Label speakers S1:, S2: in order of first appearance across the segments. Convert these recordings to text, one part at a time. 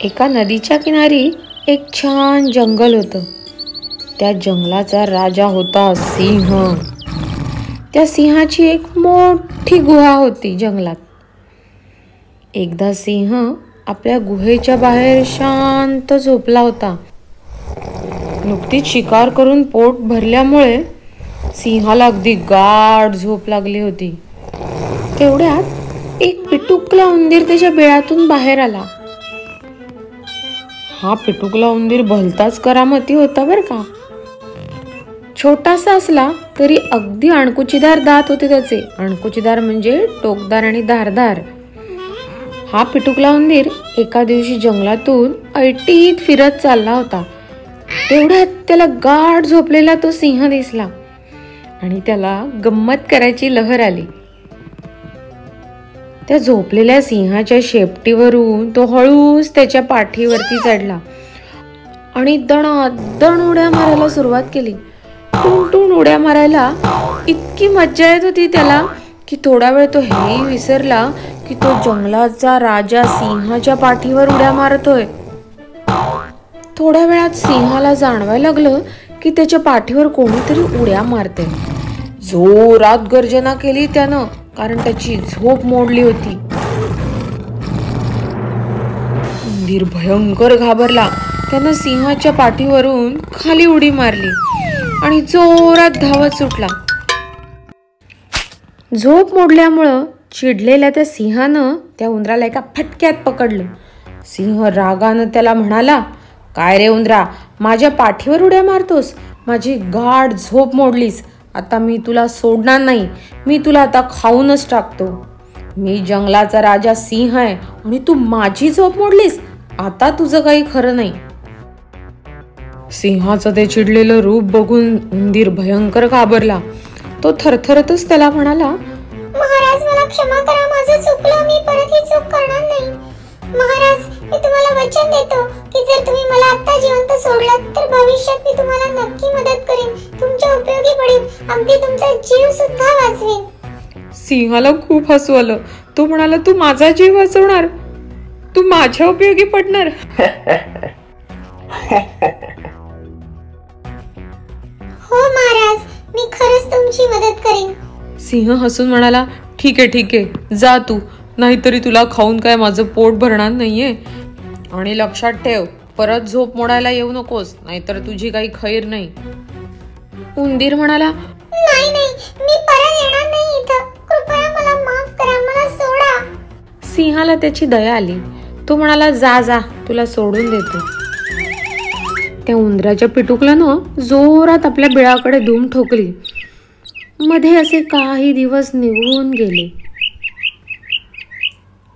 S1: एका नदीच्या किनारी एक छान जंगल होतं. त्या जंगलाचा राजा होता सिंह. त्या सिंहाची एक मोठी गुहा होती जंगलात. एकदा सिंह आपल्या गुहेच्या बाहेर शांत झोपला होता. नुकतीच शिकार करून पोट भरल्यामुळे सिंहाला अगदी गाढ झोप लागली होती. तेवढ्यात एक पिटुकला उंदीर त्याच्या बिळातून बाहेर आला. हा पिटुकला उंदीर भलताच करामती होता बर का. छोटासा असला तरी अगदी अणकुचीदार दात होते त्याचे. अणकुचीदार म्हणजे टोकदार आणि धारदार. हा पिटुकला उंदीर एका दिवशी जंगलातून ऐटीत फिरत चालला होता. तेवढ्यात त्याला गाढ झोपलेला तो सिंह दिसला आणि त्याला गंमत करायची लहर आली. त्या झोपलेल्या सिंहाच्या शेपटीवरून तो हळूच त्याच्या पाठीवरती चढला आणि दणादण उड्या मारायला सुरुवात केली. टून उड्या मारायला इतकी मज्जा येत होती त्याला की थोडा वेळ तो हेही विसरला की तो जंगलाचा राजा सिंहाच्या पाठीवर उड्या मारतोय. थोड्या वेळात सिंहाला जाणवायला लागलं की त्याच्या पाठीवर कोणीतरी उड्या मारते. जोरात गर्जना केली त्यानं, कारण त्याची झोप मोडली होती. उंदीर भयंकर घाबरला. त्यानं सिंहाच्या पाठीवरून खाली उडी मारली आणि जोरात धावत सुटला. झोप मोडल्यामुळं चिडलेल्या त्या सिंहानं त्या उंदराला एका फटक्यात पकडलं. सिंह रागानं त्याला म्हणाला, काय रे उंदरा, माझ्या पाठीवर उड्या मारतोस? माझी गाढ झोप मोडलीस. आता मी तुला सोडणार नाही. मी तुला आता खाऊनच टाकतो. मी जंगलाचा राजा सिंह आहे आणि तू माझी झोप मोडलीस. आता तुझं काही खरं नाही. सिंहाचं ते चिडलेलं रूप बघून उंदीर भयंकर घाबरला. तो थरथरतच त्याला म्हणाला,
S2: महाराज मला क्षमा करा, माझं चुकलं, मी परत ही चूक करणार नाही. महाराज, मी तुम्हाला वचन देतो की जर तुम्ही मला आता जिवंत सोडलात तर भविष्यात मी तुम्हाला नक्की मदत करीन, तुमच्या उपयोगी पडेन, अगदी तुमचा जीव सुद्धा वाचवेन.
S1: सिंहाला खूप हसू आलं. तो म्हणाला, तू माझा जीव वाचवणार? तू माझ्या उपयोगी पडणार?
S2: हो महाराज, मी खरंच तुमची मदत करीन.
S1: सिंह हसून म्हणाला, ठीक आहे, जा तू, नाहीतरी तुला खाऊन काय माझं पोट भरणार नाहीये. आणि लक्षात ठेव, परत झोप मोडायला येऊ नकोस, नाहीतर तुझी काही खैर नाही. उंदीर म्हणाला,
S2: नाही, मी परत येणार नाही इथं. कृपया मला माफ करा, मला सोडा.
S1: सिंहाला त्याची दया आली. तो म्हणाला, जा, तुला सोडून देतो. त्या उंदराच्या पिटुकल्यानं जोरात आपल्या बिळाकडे धूम ठोकली. मध्ये असे काही दिवस निघून गेले.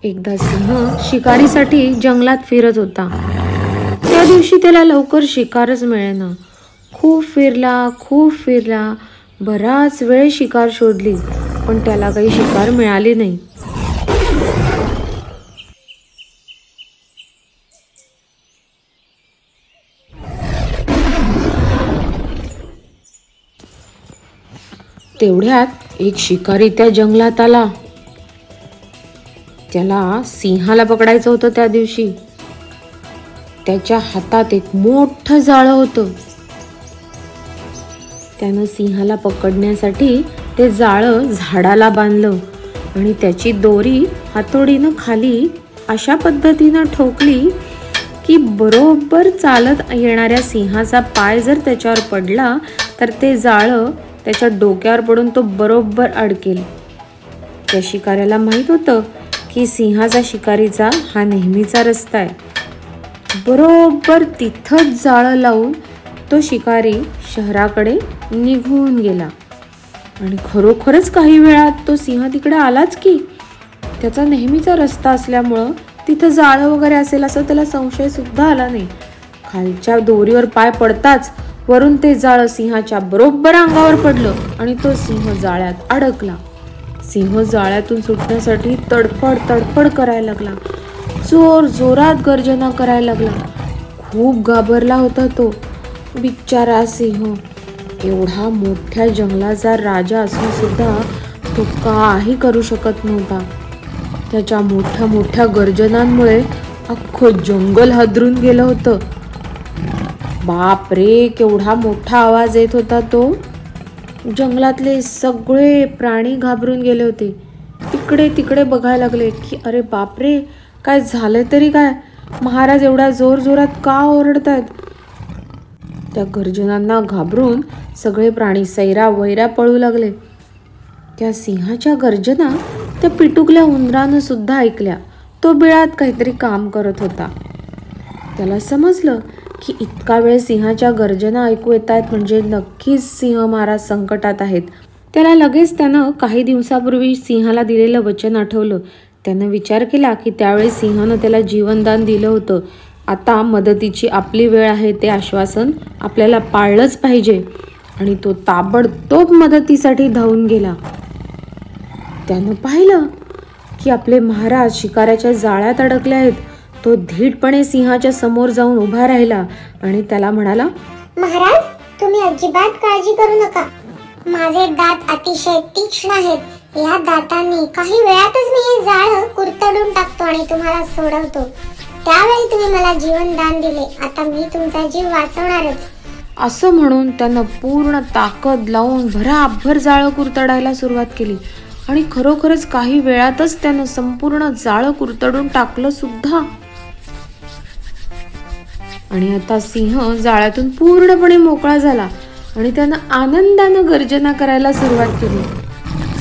S1: एकदा सिंह शिकारीसाठी जंगलात फिरत होता. त्या दिवशी त्याला लवकर शिकारच मिळेना. खूप फिरला, बराच वेळ शिकार शोधली, पण त्याला काही शिकार मिळाली नाही. तेवढ्यात एक शिकारी त्या जंगलात आला. त्याला सिंहाला पकडायचं होतं. त्या दिवशी त्याच्या हातात एक मोठं जाळं होतं. त्यानं सिंहाला पकडण्यासाठी ते जाळं झाडाला बांधलं आणि त्याची दोरी हातोडीनं खाली अशा पद्धतीनं ठोकली की बरोबर चालत येणाऱ्या सिंहाचा पाय जर त्याच्यावर पडला तर ते जाळं त्याच्या डोक्यावर पडून तो बरोबर अडकेल. त्या शिकाऱ्याला माहित होतं की सिंहाचा शिकारीचा हा नेहमीचा रस्ता आहे. बरोबर तिथंच जाळं लावून तो शिकारी शहराकडे निघून गेला. आणि खरोखरच काही वेळात तो सिंह तिकडे आलाच की. त्याचा नेहमीचा रस्ता असल्यामुळं तिथं जाळं वगैरे असेल असं त्याला संशय सुद्धा आला नाही. खालच्या दोरीवर पाय पडताच वरून ते जाळं सिंहाच्या बरोबर अंगावर पडलं आणि तो सिंह जाळ्यात अडकला. सिंह जाळ्यातून सुटण्यासाठी तडफड करायला लागला. जोरात गर्जना करायला लागला. खूप घाबरला होता तो बिचारा सिंह. एवढा मोठ्या जंगलाचा राजा असून सुद्धा तो काही करू शकत नव्हता. त्याच्या मोठ्या गर्जनांमुळे अख्खं जंगल हादरून गेलं होतं. बाप रे, केवढा मोठा आवाज येत होता तो. जंगलातले सगळे प्राणी घाबरून गेले होते. इकडे तिकडे बघायला लागले की अरे बापरे, काय झालंय तरी काय, महाराज एवढ्या जोर जोरात का ओरडतायत. त्या गर्जनांना घाबरून सगळे प्राणी सैरा वैरा पळू लागले. त्या सिंहाच्या गर्जना त्या पिटुकल्या उंदरानं सुद्धा ऐकल्या. तो बिळात काहीतरी काम करत होता. त्याला समजलं की इतका वेळ सिंहाच्या गर्जना ऐकू येत आहेत म्हणजे नक्कीच सिंह महाराज संकटात आहेत. त्यानं काही दिवसापूर्वी सिंहाला दिलेलं वचन आठवलं. त्यानं विचार केला की त्यावेळी सिंहानं त्याला जीवनदान दिलं होतं. आता मदतीची आपली वेळ आहे, ते आश्वासन आपल्याला पाळलंच पाहिजे. आणि तो ताबडतोब मदतीसाठी धावून गेला. त्यानं पाहिलं की आपले महाराज शिकाऱ्याच्या जाळ्यात अडकले आहेत. तो धीटपणे सिंहाच्या समोर जाऊन उभा राहिला आणि त्याला म्हणाला,
S2: महाराज, तुम्ही अजिबात काळजी करू नका. माझे दात अतिशय तीक्ष्ण आहेत. या दातांनी काही वेळातच मी हे जाळं कुरतडून टाकतो आणि तुम्हाला सोडवतो. त्यावेळी तुम्ही मला जीवनदान दिले, आता मी तुमचा जीव वाचवणारच.
S1: असं म्हणून त्यानं पूर्ण ताकद लावून भराभर जाळं कुरतडायला सुरुवात केली. आणि खरोखरच काही वेळातच त्यानं संपूर्ण जाळं कुरतडून टाकलं सुद्धा. आणि आता सिंह जाळ्यातून पूर्णपणे मोकळा झाला आणि त्यानं आनंदानं गर्जना करायला सुरुवात केली.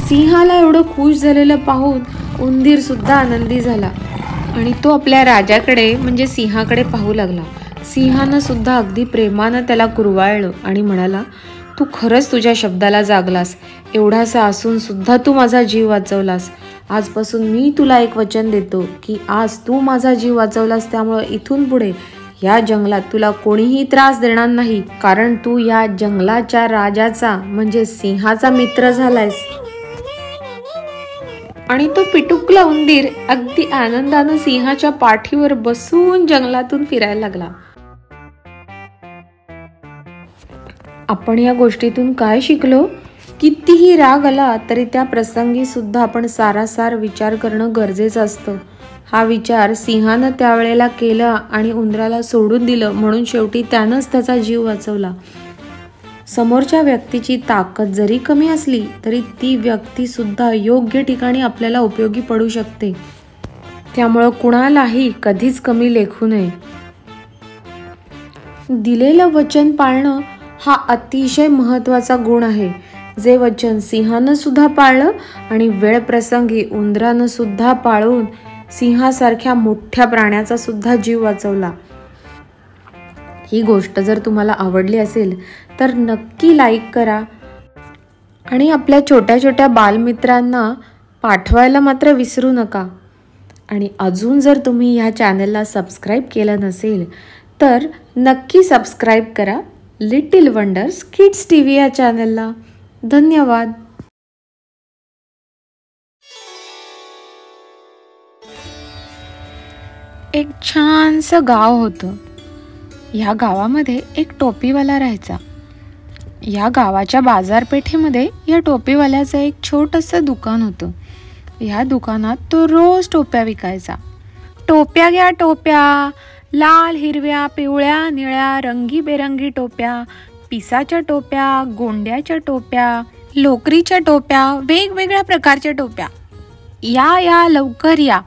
S1: सिंहाला एवढं खुश झालेलं पाहून उंदीर सुद्धा आनंदी झाला आणि तो आपल्या राजाकडे म्हणजे सिंहाकडे पाहू लागला. सिंहानं सुद्धा अगदी प्रेमानं त्याला कुरवाळलं आणि म्हणाला, तू खरंच तुझ्या शब्दाला जागलास. एवढासा असून सुद्धा तू माझा जीव वाचवलास. आजपासून मी तुला एक वचन देतो की आज तू माझा जीव वाचवलास, त्यामुळे इथून पुढे या जंगलात तुला कोणीही त्रास देणार नाही, कारण तू या जंगलाच्या राजाचा म्हणजे सिंहाचा मित्र झालायस. आणि तो पिटुकला उंदीर अगदी आनंदानं सिंहाच्या पाठीवर बसून जंगलातून फिरायला लागला. आपण या गोष्टीतून काय शिकलो? कितीही राग आला तरी त्या प्रसंगी सुद्धा आपण सारासार विचार करणं गरजेचं असतं. हा विचार सिंहानं त्यावेळेला केला आणि उंदराला सोडून दिलं, म्हणून शेवटी त्यानंच त्याचा जीव वाचवला. समोरच्या व्यक्तीची ताकद जरी कमी असली तरी ती व्यक्ती सुद्धा योग्य ठिकाणी आपल्याला उपयोगी पडू शकते. त्यामुळं कुणालाही कधीच कमी लेखू नये. दिलेलं वचन पाळणं हा अतिशय महत्त्वाचा गुण आहे. जे वचन सिंहानं सुद्धा पाळलं आणि वेळ प्रसंगी उंदरानं सुद्धा पाळून सिंहासारख्या मोठ्या प्राण्याचा सुद्धा जीव वाचवला. ही गोष्ट जर तुम्हाला आवडली असेल तर नक्की लाईक करा आणि आपल्या छोट्या छोट्या बालमित्रांना पाठवायला मात्र विसरू नका. आणि अजून जर तुम्ही ह्या चॅनलला सबस्क्राईब केलं नसेल तर नक्की सबस्क्राईब करा लिटिल वंडर्स किड्स TV या चॅनलला. धन्यवाद. एक छानसं गाव होतं. या गावामध्ये एक टोपीवाला राहायचा. या गावाच्या बाजारपेठेमध्ये या टोपीवाल्याचं एक छोटंसं दुकान होतं. या दुकानात तो रोज टोप्या विकायचा. टोप्या घ्या टोप्या, लाल हिरव्या पिवळ्या निळ्या रंगीबेरंगी टोप्या, पिसाच्या टोप्या, गोंड्याच्या टोप्या, लोकरीच्या टोप्या, वेगवेगळ्या प्रकारच्या टोप्या. या या लवकर या.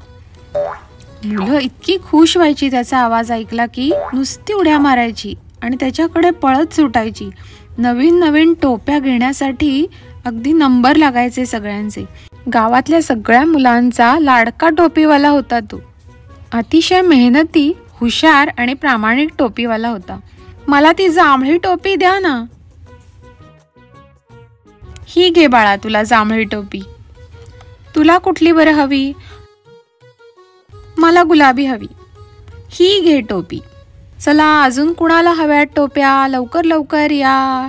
S1: मुलं इतकी खुश व्हायची त्याचा आवाज ऐकला की नुसती उड्या मारायची आणि त्याच्याकडे पळत सुटायची. नवीन नवीन टोप्या घेण्यासाठी अगदी नंबर लागायचे सगळ्यांचे. गावातल्या सगळ्या मुलांचा लाडका टोपीवाला होता तो. अतिशय मेहनती, हुशार आणि प्रामाणिक टोपीवाला होता. मला ती जांभळी टोपी द्या ना. ही घे बाळा तुला जांभळी टोपी. तुला कुठली बरं हवी? मला गुलाबी हवी. ही घे टोपी. चला अजून कुणाला हव्यात टोप्या? लवकर लवकर या.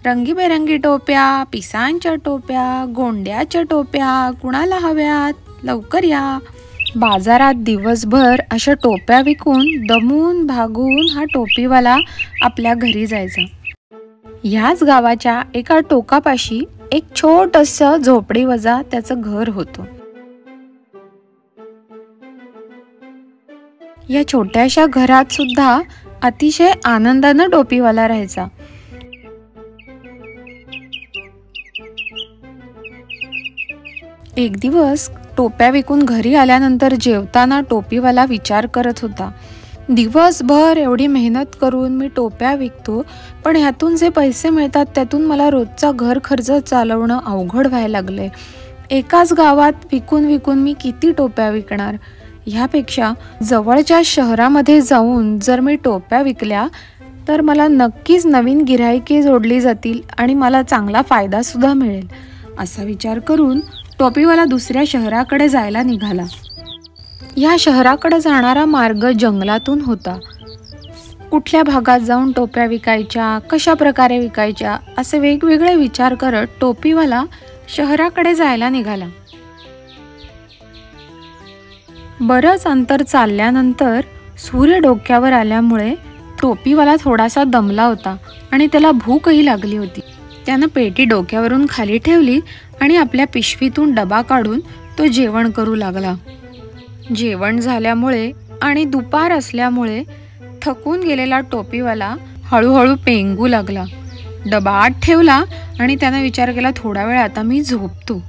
S1: रंगीबेरंगी टोप्या, पिसांच्या टोप्या, गोंड्याच्या टोप्या कुणाला हव्यात? लवकर या. बाजारात दिवसभर अशा टोप्या विकून दमून भागून हा टोपीवाला आपल्या घरी जायचा. ह्याच गावाच्या एका टोकापाशी एक छोटंसं झोपडीवजा त्याचं घर होतं. या छोट्याशा घरात सुद्धा अतिशय आनंदानं टोपीवाला राहायचा. एक दिवस टोप्या विकून घरी आल्यानंतर जेवताना टोपीवाला विचार करत होता, दिवसभर एवढी मेहनत करून मी टोप्या विकतो, पण ह्यातून जे पैसे मिळतात त्यातून मला रोजचा घर खर्च चालवणं अवघड व्हायला लागलंय. एकाच गावात विकून विकून मी किती टोप्या विकणार? ह्यापेक्षा जवळच्या शहरामध्ये जाऊन जर मी टोप्या विकल्या तर मला नक्कीच नवीन गिऱ्हाईके जोडली जातील आणि मला चांगला फायदा सुद्धा मिळेल. असा विचार करून टोपीवाला दुसऱ्या शहराकडे जायला निघाला. या शहराकडे जाणारा मार्ग जंगलातून होता. कुठल्या भागात जाऊन टोप्या विकायच्या, कशा प्रकारे विकायच्या, असे वेगवेगळे विचार करत टोपीवाला शहराकडे जायला निघाला. बरंच अंतर चालल्यानंतर सूर्य डोक्यावर आल्यामुळे टोपीवाला थोडासा दमला होता आणि त्याला भूकही लागली होती. त्यानं पेटी डोक्यावरून खाली ठेवली आणि आपल्या पिशवीतून डबा काढून तो जेवण करू लागला. जेवण झाल्यामुळे आणि दुपार असल्यामुळे थकून गेलेला टोपीवाला हळूहळू पेंगू लागला. डबा आत ठेवला आणि त्यानं विचार केला, थोडा वेळ आता मी झोपतो.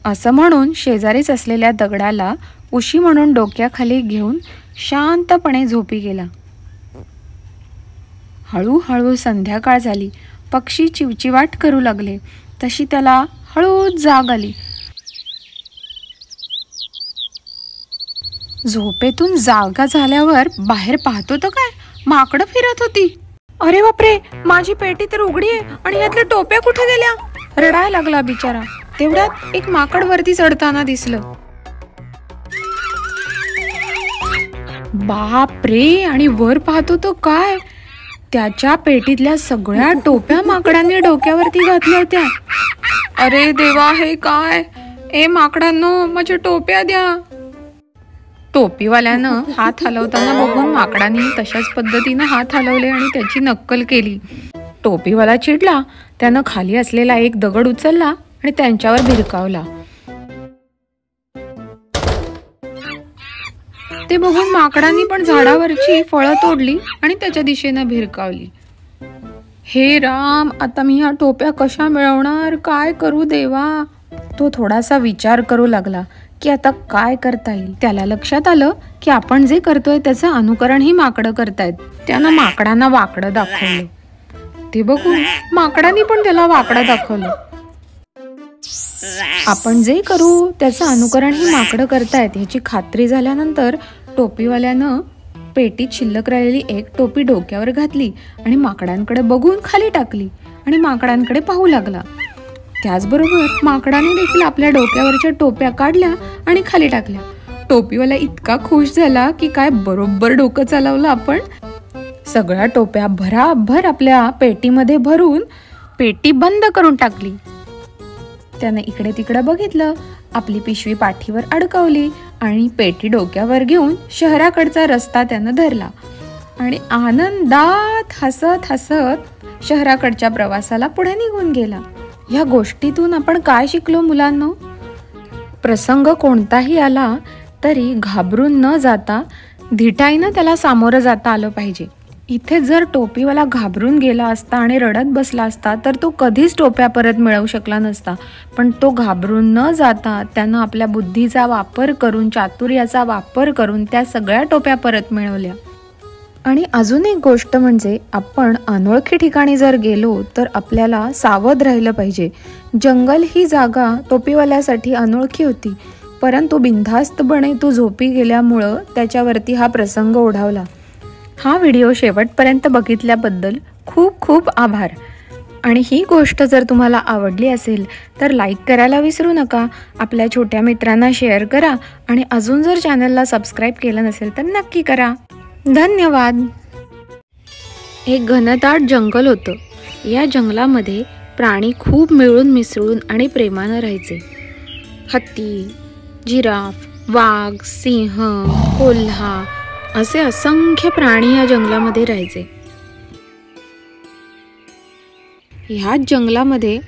S1: असं म्हणून शेजारीच असलेल्या दगडाला उशी म्हणून डोक्याखाली घेऊन शांतपणे झोपी गेला. हळूहळू संध्याकाळ झाली. पक्षी चिवचिवाट करू लागले. तशी त्याला हळूच जाग आली. झोपेतून जागा झाल्यावर बाहेर पाहतो तर काय, माकडं फिरत होती. अरे बापरे, माझी पेटी तर उघडी आहे आणि यातल्या टोप्या कुठे गेल्या? रडायला लागला बिचारा. तेवढ्यात एक माकड वरती चढताना दिसलं. बापरे, आणि वर पाहतो तो काय, त्याच्या पेटीतल्या सगळ्या टोप्या माकडांनी डोक्यावरती घातल्या होत्या. अरे देवा, हे काय? ए माकडांनो, माझ्या टोप्या द्या. टोपीवाल्यानं हात हलवताना बघून माकडांनी तशाच पद्धतीनं हात हलवले आणि त्याची नक्कल केली. टोपीवाला चिडला. त्यानं खाली असलेला एक दगड उचलला आणि त्यांच्यावर भिरकावला. ते बघून माकडांनी पण झाडावरची फळं तोडली आणि त्याच्या दिशेनं भिरकावली. हे राम, आता मी ह्या टोप्या कशा मिळवणार? काय करू देवा? तो थोडासा विचार करू लागला की आता काय करता येईल. त्याला लक्षात आलं की आपण जे करतोय त्याचं अनुकरण ही माकडं करतायत. त्यानं माकडांना वाकडं दाखवलं. ते बघून माकडांनी पण त्याला वाकडं दाखवलं. आपण जे करू त्याचं अनुकरण ही माकडं करतायत ह्याची खात्री झाल्यानंतर टोपीवाल्यानं पेटीत शिल्लक राहिलेली एक टोपी डोक्यावर घातली आणि माकडांकडे बघून खाली टाकली आणि माकडांकडे पाहू लागला. त्याचबरोबर माकडाने देखील आपल्या डोक्यावरच्या टोप्या काढल्या आणि खाली टाकल्या. टोपीवाला इतका खुश झाला की काय बरोबर डोकं चालवलं आपण. सगळ्या टोप्या भराभर आपल्या पेटीमध्ये भरून पेटी बंद करून टाकली. त्याने इकडे तिकडे बघितलं, आपली पिशवी पाठीवर अडकवली आणि पेटी डोक्यावर घेऊन शहराकडचा रस्ता त्यानं धरला आणि आनंदात हसत हसत शहराकडच्या प्रवासाला पुढे निघून गेला. या गोष्टीतून आपण काय शिकलो मुलांनो? प्रसंग कोणताही आला तरी घाबरून न जाता धिटाईनं त्याला सामोरं जाता आलं पाहिजे. इथे जर टोपीवाला घाबरून गेला असता आणि रडत बसला असता तर तो कधीच टोप्या परत मिळवू शकला नसता. पण तो घाबरून न जाता त्यानं आपल्या बुद्धीचा वापर करून, चातुर्याचा वापर करून त्या सगळ्या टोप्या परत मिळवल्या. आणि अजून एक गोष्ट म्हणजे आपण अनोळखी ठिकाणी जर गेलो तर आपल्याला सावध राहिलं पाहिजे. जंगल ही जागा टोपीवाल्यासाठी अनोळखी होती, परंतु बिनधास्तपणे तो झोपी गेल्यामुळं त्याच्यावरती हा प्रसंग ओढावला. हा व्हिडिओ शेवटपर्यंत बघितल्याबद्दल खूप खूप आभार. आणि ही गोष्ट जर तुम्हाला आवडली असेल तर लाईक करायला विसरू नका. आपल्या छोट्या मित्रांना शेअर करा आणि अजून जर चॅनलला सबस्क्राईब केलं नसेल तर नक्की करा. धन्यवाद. एक घनदाट जंगल होतं. या जंगलामध्ये प्राणी खूप मिळून मिसळून आणि प्रेमानं राहायचे. हत्ती, जिराफ, वाघ, सिंह, कोल्हा असे असंख्य प्राणी या जंगलामध्ये राहायचे. ह्याच जंगलामध्ये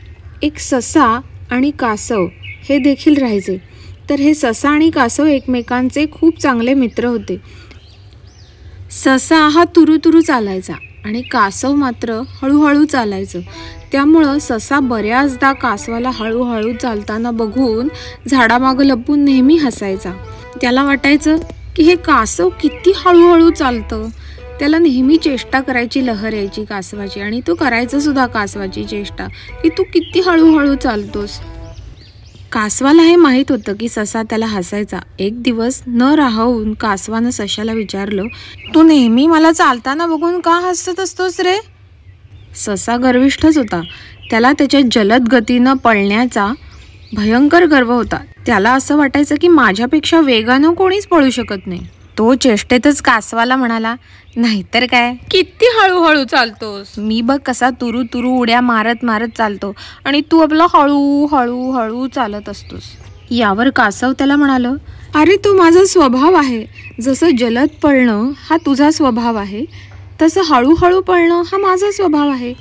S1: एक ससा आणि कासव हे देखील राहायचे. तर हे ससा आणि कासव एकमेकांचे खूप चांगले मित्र होते. ससा हा तुरुतुरू चालायचा आणि कासव मात्र हळूहळू चालायचं. त्यामुळं ससा बऱ्याचदा कासवाला हळूहळू चालताना बघून झाडामागं लपून नेहमी हसायचा. त्याला वाटायचं की हे कासव किती हळूहळू चालतं. त्याला नेहमी चेष्टा करायची लहर यायची कासवाची, आणि तो करायचा सुद्धा कासवाची चेष्टा की तू किती हळूहळू चालतोस. कासवाला हे माहीत होतं की ससा त्याला हसायचा. एक दिवस न राहून कासवानं सशाला विचारलं, तू नेहमी मला चालताना बघून का हसत असतोस रे? ससा गर्विष्ठच होता. त्याला त्याच्या जलद गतीनं पळण्याचा भयंकर गर्व होता. त्याला असं वाटायचं की माझ्यापेक्षा वेगानं कोणीच पळू शकत नाही. तो चेष्टेतच कासवाला म्हणाला, नाहीतर काय, किती हळूहळू चालतोस. मी बघ कसा तुरु तुरु उड्या मारत मारत चालतो आणि तू आपला हळू हळू हळू चालत असतोस. यावर कासव त्याला म्हणालं, अरे तो माझा स्वभाव आहे. जसं जलद पळणं हा तुझा स्वभाव आहे, तसं हळूहळू पळणं हा माझा स्वभाव आहे.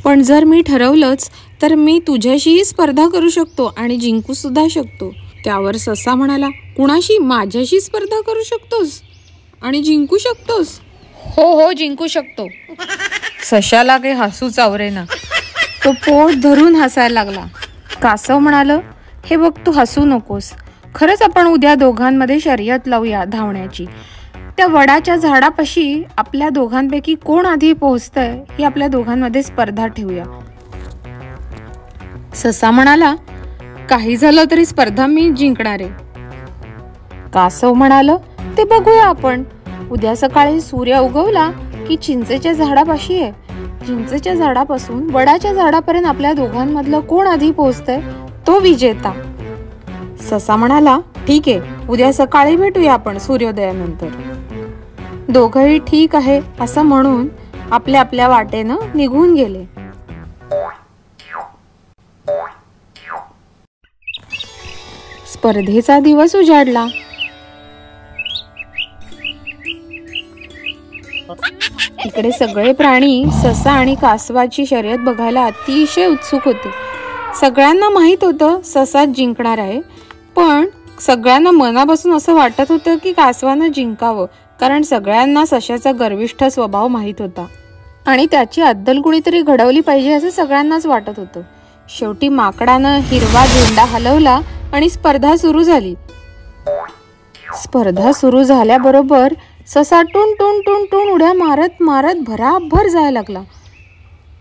S1: पण जर मी ठरवलंच तर मी तुझ्याशीही स्पर्धा करू शकतो आणि जिंकू सुद्धा शकतो. त्यावर ससा म्हणाला, कुणाशी? माझ्याशी स्पर्धा करू शकतोस आणि जिंकू शकतोस? हो हो, जिंकू शकतो. सशाला काही हसू चावरेना. तो पोट धरून हसायला लागला. कासव म्हणालं, हे बघ, तू हसू नकोस. खरंच आपण उद्या दोघांमध्ये शर्यत लावूया धावण्याची. त्या वडाच्या झाडापाशी आपल्या दोघांपैकी कोण आधी पोहोचतंय ही आपल्या दोघांमध्ये स्पर्धा ठेवूया. ससा म्हणाला, काही झालं तरी स्पर्धा मी जिंकणार आहे. कासव म्हणालं, ते बघूया आपण. उद्या सकाळी सूर्य उगवला की चिंचेच्या झाडापाशी आहे. चिंचेच्या झाडापासून वडाच्या झाडापर्यंत आपल्या दोघांमधलं कोण आधी पोहोचतंय तो विजेता. ससा म्हणाला, ठीक आहे, उद्या सकाळी भेटूया आपण सूर्योदयानंतर. दोघंही ठीक आहे असं म्हणून आपल्या आपल्या वाटेनं निघून गेले. स्पर्धेचा दिवस उजाडला. इकडे सगळे प्राणी ससा आणि कासवाची शर्यत बघायला अतिशय उत्सुक होते. सगळ्यांना माहित होतं ससाच जिंकणार आहे, पण सगळ्यांना मनापासून असं वाटत होतं की कासवानं जिंकावं, कारण सगळ्यांना सशाचा गर्विष्ठ स्वभाव माहित होता आणि त्याची अद्दल कुणीतरी घडवली पाहिजे असं सगळ्यांनाच वाटत होतं. शेवटी माकडानं हिरवा झेंडा हलवला आणि स्पर्धा सुरू झाली. स्पर्धा सुरू झाल्याबरोबर ससा टून टून टून टून उड्या मारत मारत भराभर जायला लागला.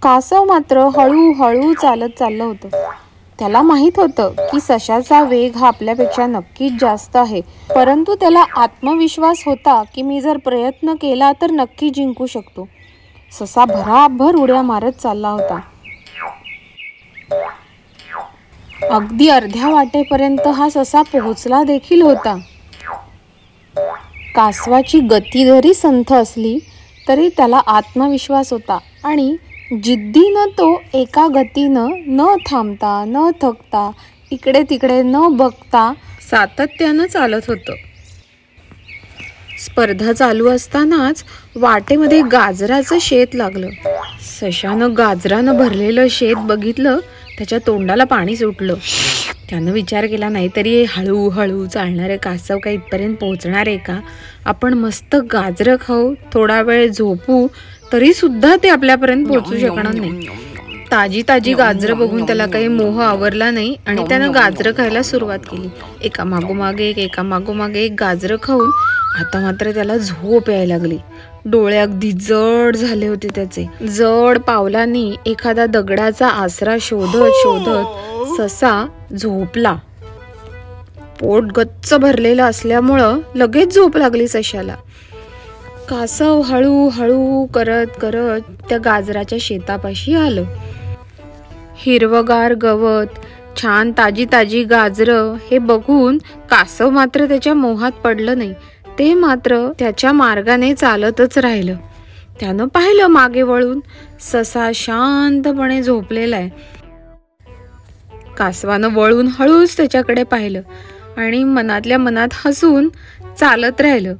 S1: कासव मात्र हळूहळू चालत चाललं होतं. त्याला माहित होतं की सशाचा वेग हा आपल्यापेक्षा नक्कीच जास्त आहे, परंतु त्याला आत्मविश्वास होता की मी जर प्रयत्न केला तर नक्की जिंकू शकतो. ससा भराभर उड्या मारत चालला होता. अगदी अर्ध्या वाटेपर्यंत हा ससा पोहोचला देखील होता. कासवाची गती जरी संथ असली तरी त्याला आत्मविश्वास होता आणि जिद्दीनं तो एका गतीनं न थांबता न थकता इकडे तिकडे न बघता सातत्यानं चालत होतं. स्पर्धा चालू असतानाच वाटेमध्ये गाजराचं शेत लागलं. सशानं गाजरानं भरलेलं शेत बघितलं. त्याच्या तोंडाला पाणी सुटलं. त्यानं विचार केला, नाहीतरी हळूहळू चालणारे कासव काही इथपर्यंत पोहोचणार आहे का? आपण मस्त गाजरं खाऊ, थोडा वेळ झोपू, तरी सुद्धा ते आपल्यापर्यंत पोहोचू शकणार नाही. ताजी ताजी गाजरं बघून त्याला काही मोह आवरला नाही आणि त्यानं गाजरं खायला सुरुवात केली. एका मागोमाग एक गाजरं खाऊन आता मात्र त्याला झोप यायला लागली. डोळे अगदी जड झाले होते त्याचे. जड पावलांनी एखादा दगडाचा आसरा शोधत शोधत ससा झोपला. पोट गच्च भरलेलं असल्यामुळं लगेच झोप लागली सशाला. कासव हळूहळू करत करत त्या गाजराच्या शेतापाशी आलं. हिरवगार गवत, छान ताजी ताजी गाजरं हे बघून कासव मात्र त्याच्या मोहात पडलं नाही. ते मात्र त्याच्या मार्गाने चालतच राहिलं. त्यानं पाहिलं मागे वळून ससा शांतपणे झोपलेला आहे. कासवानं वळून हळूच त्याच्याकडे पाहिलं आणि मनातल्या मनात हसून चालत राहिलं.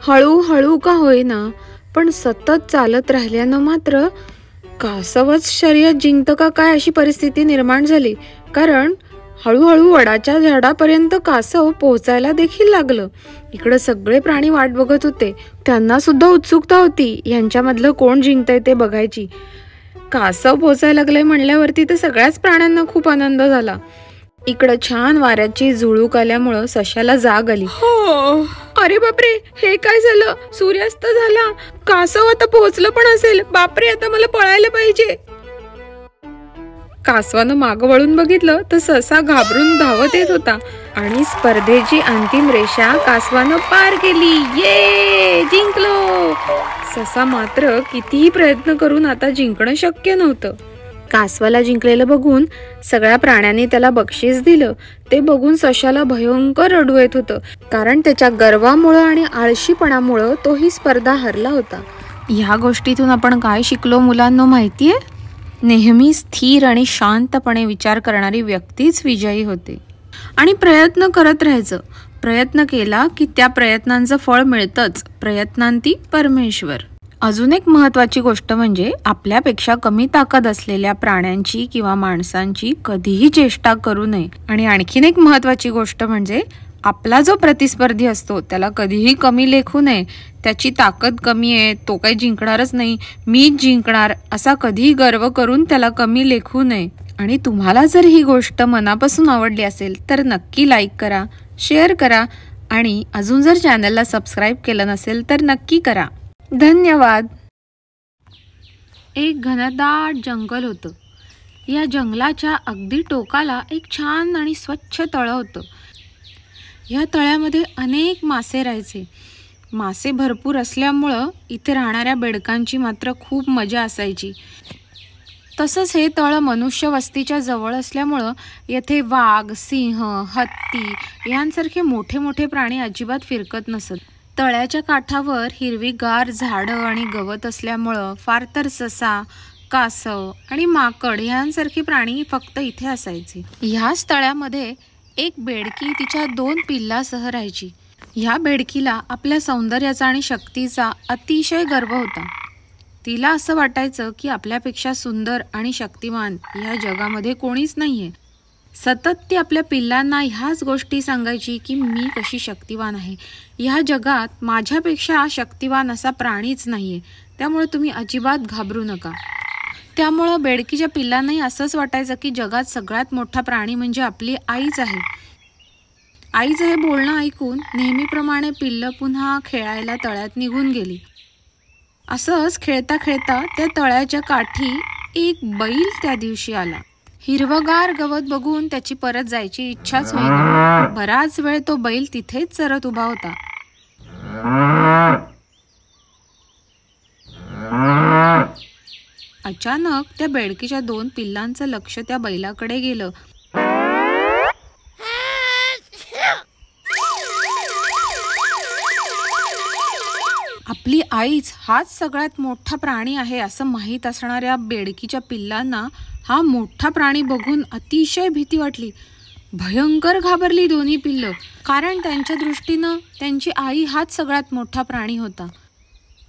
S1: हळूहळू का होईना पण सतत चालत राहिल्यानं मात्र कासवच शर्यत जिंकतं का काय अशी परिस्थिती निर्माण झाली. कारण हळूहळू वडाच्या झाडापर्यंत कासव पोहोचायला देखील लागलं. इकडे सगळे प्राणी वाट बघत होते. त्यांना सुद्धा उत्सुकता होती यांच्यामधलं कोण जिंकतंय ते बघायची. कासव पोहोचायला लागले म्हणल्यावरती तर सगळ्याच प्राण्यांना खूप आनंद झाला. इकडं छान वाऱ्याची झुळूक आल्यामुळं सशाला जाग आली. अरे बापरे, हे काय झालं? सूर्यास्त झाला. कासव आता पोहोचलं पण असेल. बापरे, आता मला पळायला पाहिजे. कासवानं मागं वळून बघितलं तर ससा घाबरून धावत येत होता आणि स्पर्धेची अंतिम रेषा कासवानं पार केली. ये, जिंकलो. ससा मात्र कितीही प्रयत्न करून आता जिंकणं शक्य नव्हतं. कासवाला जिंकलेलं बघून सगळ्या प्राण्यांनी त्याला बक्षीस दिलं. ते बघून सशाला भयंकर रडू येत होतं. कारण त्याच्या गर्वामुळं आणि आळशीपणामुळं तो ही स्पर्धा हरला होता. ह्या गोष्टीतून आपण काय शिकलो मुलांनो माहितीये? नेहमी स्थिर आणि शांतपणे विचार करणारी व्यक्तीच विजयी होते. आणि प्रयत्न करत राहायचं. प्रयत्न केला की त्या प्रयत्नांचं फळ मिळतंच. प्रयत्नांती परमेश्वर. अजून एक महत्त्वाची गोष्ट म्हणजे आपल्यापेक्षा कमी ताकद असलेल्या प्राण्यांची किंवा माणसांची कधीही चेष्टा करू नये. आणि आणखीन एक महत्त्वाची गोष्ट म्हणजे आपला जो प्रतिस्पर्धी असतो त्याला कधीही कमी लेखू नये. त्याची ताकद कमी आहे, तो काही जिंकणारच नाही, मीच जिंकणार असा कधीही गर्व करून त्याला कमी लेखू नये. आणि तुम्हाला जर ही गोष्ट मनापासून आवडली असेल तर नक्की लाईक करा, शेअर करा आणि अजून जर चॅनलला सबस्क्राईब केलं नसेल तर नक्की करा. धन्यवाद. एक घनदाट जंगल होतं. या जंगलाच्या अगदी टोकाला एक छान आणि स्वच्छ तळं होतं. या तळ्यामध्ये अनेक मासे राहायचे. मासे भरपूर असल्यामुळं इथे राहणाऱ्या बेडकांची मात्र खूप मजा असायची. तसंच हे तळं मनुष्य वस्तीच्या जवळ असल्यामुळं येथे वाघ, सिंह, हत्ती यांसारखे मोठे मोठे प्राणी अजिबात फिरकत नसत. तळ्याच्या काठावर हिरवीगार झाडं आणि गवत असल्यामुळं फार तर ससा, कासव आणि माकड यांसारखे प्राणी फक्त इथे असायचे. ह्याच तळ्यामध्ये एक बेडकी तिच्या 2 पिल्लासह राहायची. ह्या बेडकीला आपल्या सौंदर्याचा आणि शक्तीचा अतिशय गर्व होता. तिला असं वाटायचं की आपल्यापेक्षा सुंदर आणि शक्तिमान या जगामध्ये कोणीच नाहीये. सतत ती आपल्या पिल्लांना ह्याच गोष्टी सांगायची की मी कशी शक्तिवान आहे. ह्या जगात माझ्यापेक्षा शक्तिवान असा प्राणीच नाहीये. त्यामुळे तुम्ही अजिबात घाबरू नका. त्यामुळं बेडकीच्या पिल्लांनाही असंच वाटायचं की जगात सगळ्यात मोठा प्राणी म्हणजे आपली आईच आहे. आईचं हे बोलणं ऐकून नेहमीप्रमाणे पिल्लं पुन्हा खेळायला तळ्यात निघून गेली. असंच खेळता खेळता त्या तळ्याच्या काठी एक बैल त्या दिवशी आला. हिरवगार गवत बघून त्याची परत जायची इच्छाच होईना. बराच वेळ तो बैल तिथेच चरत उभा होता. अचानक त्या बेडकीच्या 2 पिल्लांचं लक्ष त्या बैलाकडे गेलं. आपली आईच हाच सगळ्यात मोठा प्राणी आहे असं माहीत असणाऱ्या बेडकीच्या पिल्लांना हा मोठा प्राणी बघून अतिशय भीती वाटली. भयंकर घाबरली दोन्ही पिल्लं. कारण त्यांच्या दृष्टीनं त्यांची आई हाच सगळ्यात मोठा प्राणी होता.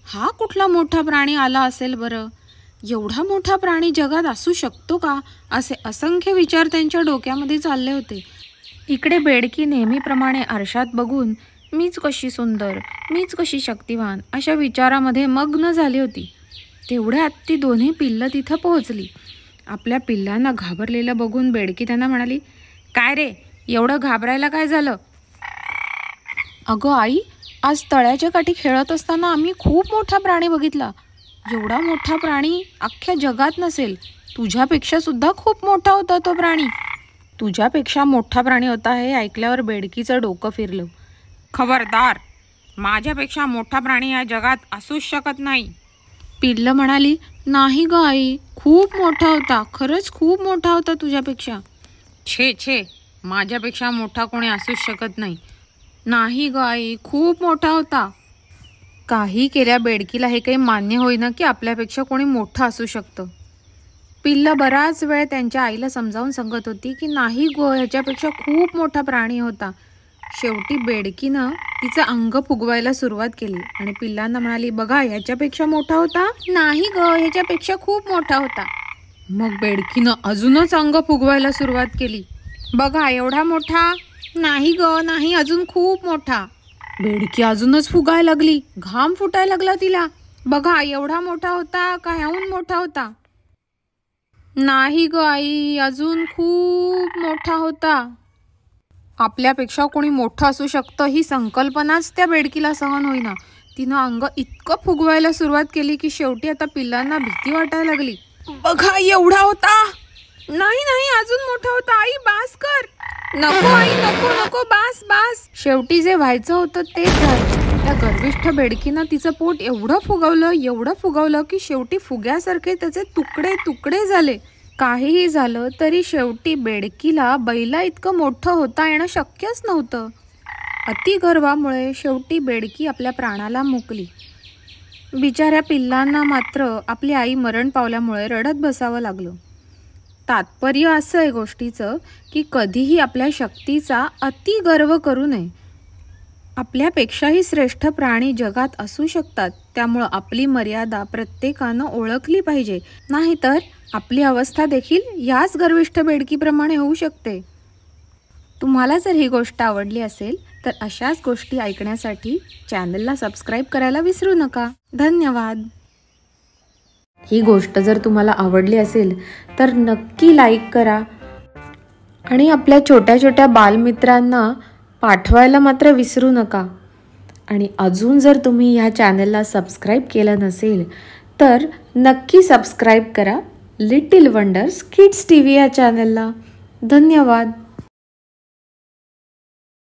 S1: हा कुठला मोठा प्राणी आला असेल बरं? एवढा मोठा प्राणी जगात असू शकतो का? असे असंख्य विचार त्यांच्या डोक्यामध्ये चालले होते. इकडे बेडकी नेहमीप्रमाणे आरशात बघून मीच कशी सुंदर, मीच कशी शक्तिवान अशा विचारामध्ये मग्न झाली होती. तेवढ्यात ती दोन्ही पिल्लं तिथं पोहोचली. आपल्या पिल्लांना घाबरलेलं बघून बेडकी त्यांना म्हणाली, काय रे, एवढं घाबरायला काय झालं? अगं आई, आज तळ्याच्या काठी खेळत असताना आम्ही खूप मोठा प्राणी बघितला. एवढा मोठा प्राणी अख्ख्या जगात नसेल. तुझ्यापेक्षा सुद्धा खूप मोठा होता तो प्राणी. तुझ्यापेक्षा मोठा प्राणी होता हे ऐकल्यावर बेडकीचं डोकं फिरलं. खबरदार, माझ्यापेक्षा मोठा प्राणी या जगात असूच शकत नाही. पिल्लं म्हणाली, नाही ग आई, खूप मोठा होता, खरंच खूप मोठा होता तुझ्यापेक्षा. छे छे, माझ्यापेक्षा मोठा कोणी असूच शकत नाही. नाही ग आई, खूप मोठा होता. काही केल्या बेडकीला हे काही मान्य होईना की आपल्यापेक्षा कोणी मोठं असू शकतं. पिल्लं बराच वेळ त्यांच्या आईला समजावून सांगत होती की नाही गो, ह्याच्यापेक्षा खूप मोठा प्राणी होता. शेवटी बेडकीनं तिचं अंग फुगवायला सुरुवात केली आणि पिल्लांना म्हणाली, बघा ह्याच्यापेक्षा मोठा होता. नाही ग, ह्याच्यापेक्षा खूप मोठा होता. मग बेडकीनं अजूनच अंग फुगवायला सुरुवात केली. बघा एवढा मोठा. नाही ग, नाही, अजून खूप मोठा. बेडकी अजूनच फुगायला लागली. घाम फुटायला लागला तिला. बघा एवढा मोठा होता का ह्याहून मोठा होता. नाही ग आई, अजून खूप मोठा होता. आपल्यापेक्षा कोणी मोठं असू शकतं ही संकल्पनाच त्या बेडकीला सहन होईना. तिनं अंग इतकं फुगवायला सुरुवात केली की शेवटी आता पिल्लांना भीती वाटायला लागली. बघा एवढा होता. नाही नाही, अजून मोठा होता. आई बास कर. नको आई, नको नको, बास बास. शेवटी जे व्हायचं होतं तेच झालं. त्या गर्विष्ठ बेडकीनं तिचं पोट एवढं फुगवलं की शेवटी फुग्यासारखे त्याचे तुकडे तुकडे झाले. काहीही झालं तरी शेवटी बेडकीला बैला इतकं मोठं होता येणं शक्यच नव्हतं. अतिगर्वामुळे शेवटी बेडकी आपल्या प्राणाला मुकली. बिचाऱ्या पिल्लांना मात्र आपली आई मरण पावल्यामुळे रडत बसावं लागलं. तात्पर्य असं आहे गोष्टीचं की कधीही आपल्या शक्तीचा अति गर्व करू नये. आपल्यापेक्षाही श्रेष्ठ प्राणी जगात असू शकतात. त्यामुळं आपली मर्यादा प्रत्येकानं ओळखली पाहिजे. नाहीतर आपली अवस्था देखील याच गर्विष्ठ बेडकीप्रमाणे होऊ शकते. तुम्हाला जर ही गोष्ट आवडली असेल तर अशाच गोष्टी ऐकण्यासाठी चॅनलला सबस्क्राईब करायला विसरू नका. धन्यवाद. ही गोष्ट जर तुम्हाला आवडली असेल तर नक्की लाईक करा आणि आपल्या छोट्या छोट्या बालमित्रांना पाठवायला मात्र विसरू नका. आणि अजून जर तुम्ही ह्या चॅनलला सबस्क्राईब केलं नसेल तर नक्की सबस्क्राईब करा लिटिल वंडर्स किड्स TV या चॅनलला. धन्यवाद.